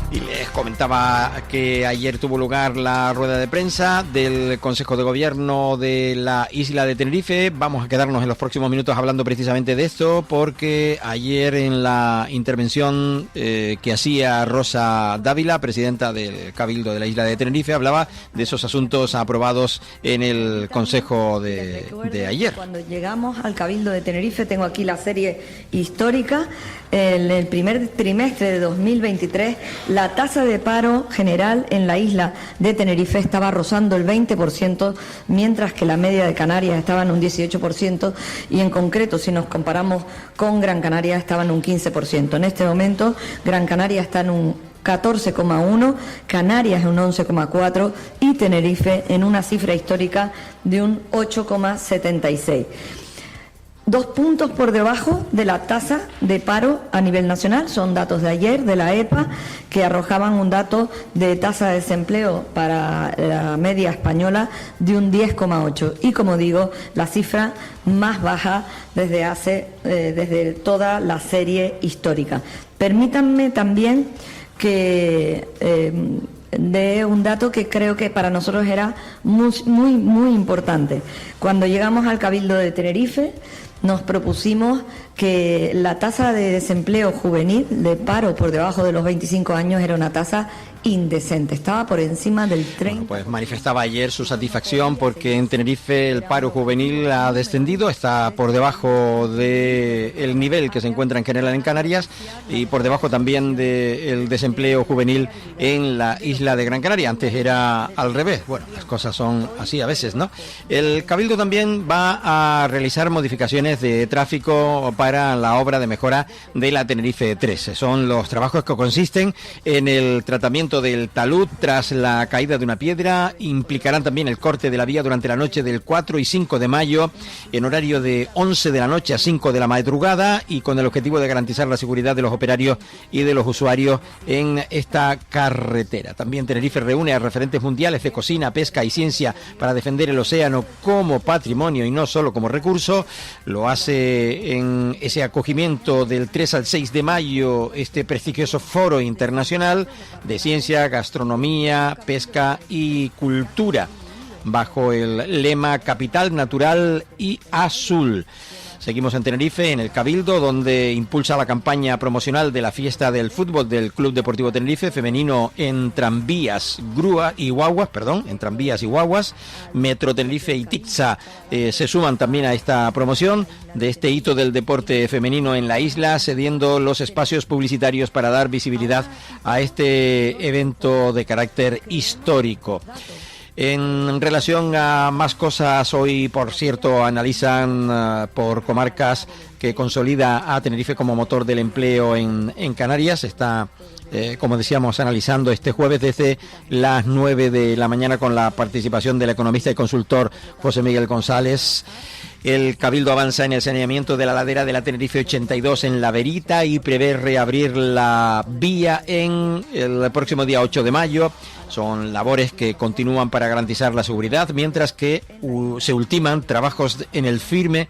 Y les comentaba que ayer tuvo lugar la rueda de prensa del Consejo de Gobierno de la isla de Tenerife. Vamos a quedarnos en los próximos minutos hablando precisamente de esto, porque ayer en la intervención que hacía Rosa Dávila, presidenta del Cabildo de la isla de Tenerife, hablaba de esos asuntos aprobados en el Consejo de ayer. Cuando llegamos al Cabildo de Tenerife, tengo aquí la serie histórica. En el primer trimestre de 2023, la tasa de paro general en la isla de Tenerife estaba rozando el 20%, mientras que la media de Canarias estaba en un 18%, y en concreto, si nos comparamos con Gran Canaria, estaba en un 15%. En este momento, Gran Canaria está en un 14,1, Canarias en un 11,4 y Tenerife en una cifra histórica de un 8,76. 2 puntos por debajo de la tasa de paro a nivel nacional. Son datos de ayer de la EPA que arrojaban un dato de tasa de desempleo para la media española de un 10,8. Y como digo, la cifra más baja desde toda la serie histórica. Permítanme también que de un dato que creo que para nosotros era muy importante. Cuando llegamos al Cabildo de Tenerife, nos propusimos que la tasa de desempleo juvenil, de paro por debajo de los 25 años, era una tasa indecente, estaba por encima del 30%. Bueno, pues manifestaba ayer su satisfacción porque en Tenerife el paro juvenil ha descendido, está por debajo del nivel que se encuentra en general en Canarias y por debajo también del desempleo juvenil en la isla de Gran Canaria. Antes era al revés. Bueno, las cosas son así a veces, ¿no? El Cabildo también va a realizar modificaciones de tráfico para la obra de mejora de la Tenerife 13. Son los trabajos que consisten en el tratamiento del talud tras la caída de una piedra. Implicarán también el corte de la vía durante la noche del 4 y 5 de mayo en horario de 11 de la noche a 5 de la madrugada y con el objetivo de garantizar la seguridad de los operarios y de los usuarios en esta carretera. También Tenerife reúne a referentes mundiales de cocina, pesca y ciencia para defender el océano como patrimonio y no solo como recurso. Lo hace en ese acogimiento del 3 al 6 de mayo este prestigioso foro internacional de ciencia, gastronomía, pesca y cultura, bajo el lema Capital Natural y Azul. Seguimos en Tenerife, en el Cabildo, donde impulsa la campaña promocional de la fiesta del fútbol del Club Deportivo Tenerife, femenino en tranvías y guaguas. Metro Tenerife y Tixa se suman también a esta promoción de este hito del deporte femenino en la isla, cediendo los espacios publicitarios para dar visibilidad a este evento de carácter histórico. En relación a más cosas, hoy, por cierto, analizan por comarcas que consolida a Tenerife como motor del empleo en Canarias. Está, como decíamos, analizando este jueves desde las 9 de la mañana con la participación del economista y consultor José Miguel González. El Cabildo avanza en el saneamiento de la ladera de la Tenerife 82 en La Verita y prevé reabrir la vía en el próximo día 8 de mayo. Son labores que continúan para garantizar la seguridad, mientras que se ultiman trabajos en el Firme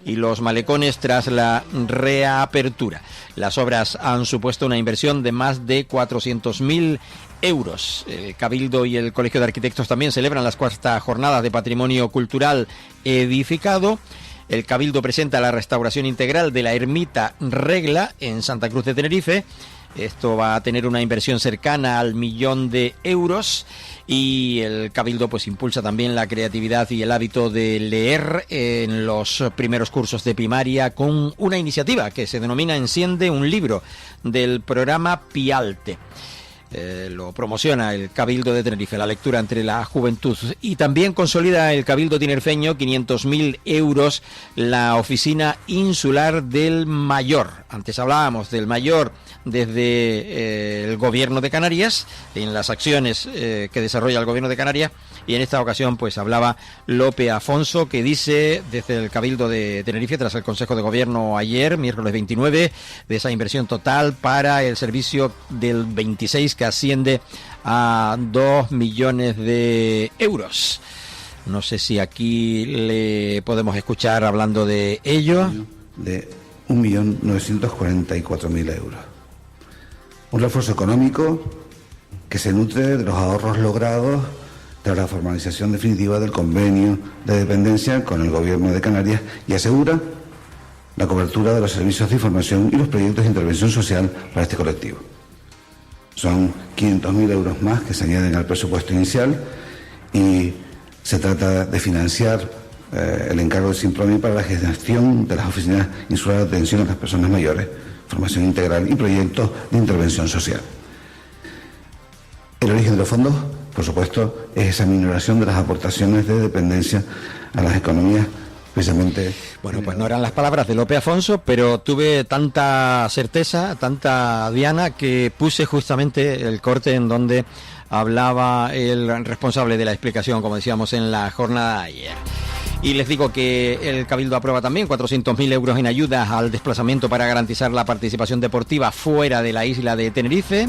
y los malecones tras la reapertura. Las obras han supuesto una inversión de más de 400.000 euros. El Cabildo y el Colegio de Arquitectos también celebran las 4ª jornadas de Patrimonio Cultural Edificado. El Cabildo presenta la restauración integral de la ermita Regla en Santa Cruz de Tenerife. Esto va a tener una inversión cercana al 1.000.000 de euros, y el Cabildo pues impulsa también la creatividad y el hábito de leer en los primeros cursos de primaria con una iniciativa que se denomina Enciende un libro, del programa Pialte. Lo promociona el Cabildo de Tenerife, la lectura entre la juventud. Y también consolida el Cabildo tinerfeño 500.000 euros la oficina insular del Mayor. Antes hablábamos del Mayor desde el Gobierno de Canarias, en las acciones que desarrolla el Gobierno de Canarias, y en esta ocasión pues hablaba Lope Afonso, que dice desde el Cabildo de Tenerife, tras el Consejo de Gobierno ayer, miércoles 29, de esa inversión total para el servicio del 26, que asciende a 2 millones de euros. No sé si aquí le podemos escuchar hablando de ello. De 1.944.000 euros. Un refuerzo económico que se nutre de los ahorros logrados tras la formalización definitiva del convenio de dependencia con el Gobierno de Canarias, y asegura la cobertura de los servicios de información y los proyectos de intervención social para este colectivo. Son 500.000 euros más que se añaden al presupuesto inicial, y se trata de financiar el encargo de Simpromi para la gestión de las oficinas insulares de atención a las personas mayores, formación integral y proyectos de intervención social. El origen de los fondos, por supuesto, es esa minoración de las aportaciones de dependencia a las economías, precisamente. Bueno, pues no eran las palabras de Lope Afonso, pero tuve tanta certeza, tanta diana, que puse justamente el corte en donde hablaba el responsable de la explicación, como decíamos en la jornada de ayer. Y les digo que el Cabildo aprueba también 400.000 euros en ayudas al desplazamiento para garantizar la participación deportiva fuera de la isla de Tenerife,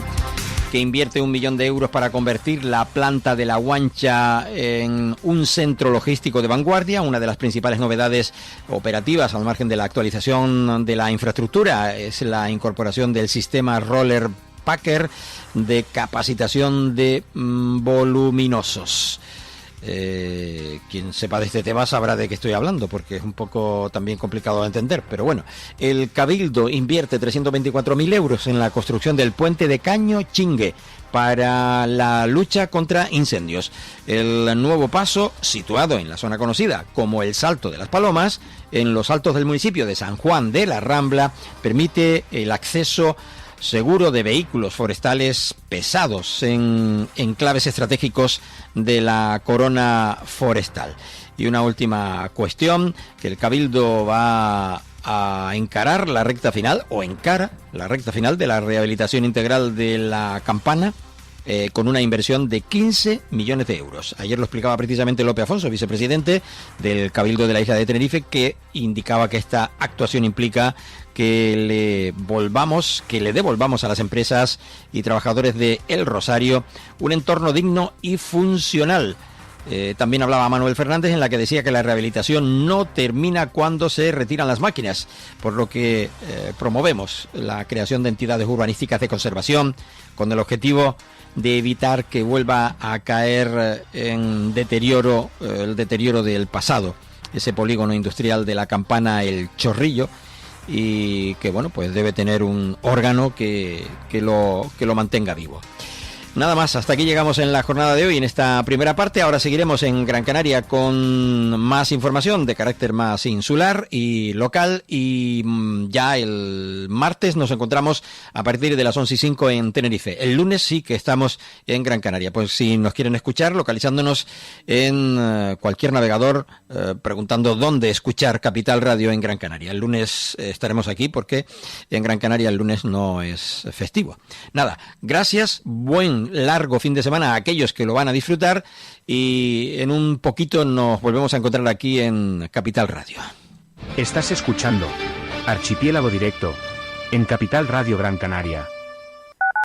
que invierte 1.000.000 de euros para convertir la planta de La Guancha en un centro logístico de vanguardia. Una de las principales novedades operativas, al margen de la actualización de la infraestructura, es la incorporación del sistema Roller Packer de capacitación de voluminosos. Quien sepa de este tema sabrá de qué estoy hablando, porque es un poco también complicado de entender, pero bueno. El Cabildo invierte 324.000 euros en la construcción del puente de Caño Chingue para la lucha contra incendios. El nuevo paso, situado en la zona conocida como el Salto de las Palomas, en los altos del municipio de San Juan de la Rambla, permite el acceso seguro de vehículos forestales pesados en enclaves estratégicos de la corona forestal. Y una última cuestión, que el Cabildo va a encarar la recta final, o encara la recta final de la rehabilitación integral de la Campana, con una inversión de 15 millones de euros. Ayer lo explicaba precisamente Lope Afonso, vicepresidente del Cabildo de la isla de Tenerife, que indicaba que esta actuación implica que le devolvamos a las empresas y trabajadores de El Rosario un entorno digno y funcional. También hablaba Manuel Fernández, en la que decía que la rehabilitación no termina cuando se retiran las máquinas, por lo que promovemos la creación de entidades urbanísticas de conservación con el objetivo de evitar que vuelva a caer en deterioro, el deterioro del pasado, ese polígono industrial de la Campana El Chorrillo, y que bueno, pues debe tener un órgano que lo mantenga vivo. Nada más, hasta aquí llegamos en la jornada de hoy, en esta primera parte. Ahora seguiremos en Gran Canaria con más información de carácter más insular y local, y ya el martes nos encontramos a partir de las 11:05 en Tenerife. El lunes sí que estamos en Gran Canaria. Pues si nos quieren escuchar, localizándonos en cualquier navegador, preguntando dónde escuchar Capital Radio en Gran Canaria. El lunes estaremos aquí porque en Gran Canaria el lunes no es festivo. Nada, gracias, buen un largo fin de semana a aquellos que lo van a disfrutar, y en un poquito nos volvemos a encontrar aquí en Capital Radio. Estás escuchando Archipiélago Directo en Capital Radio Gran Canaria.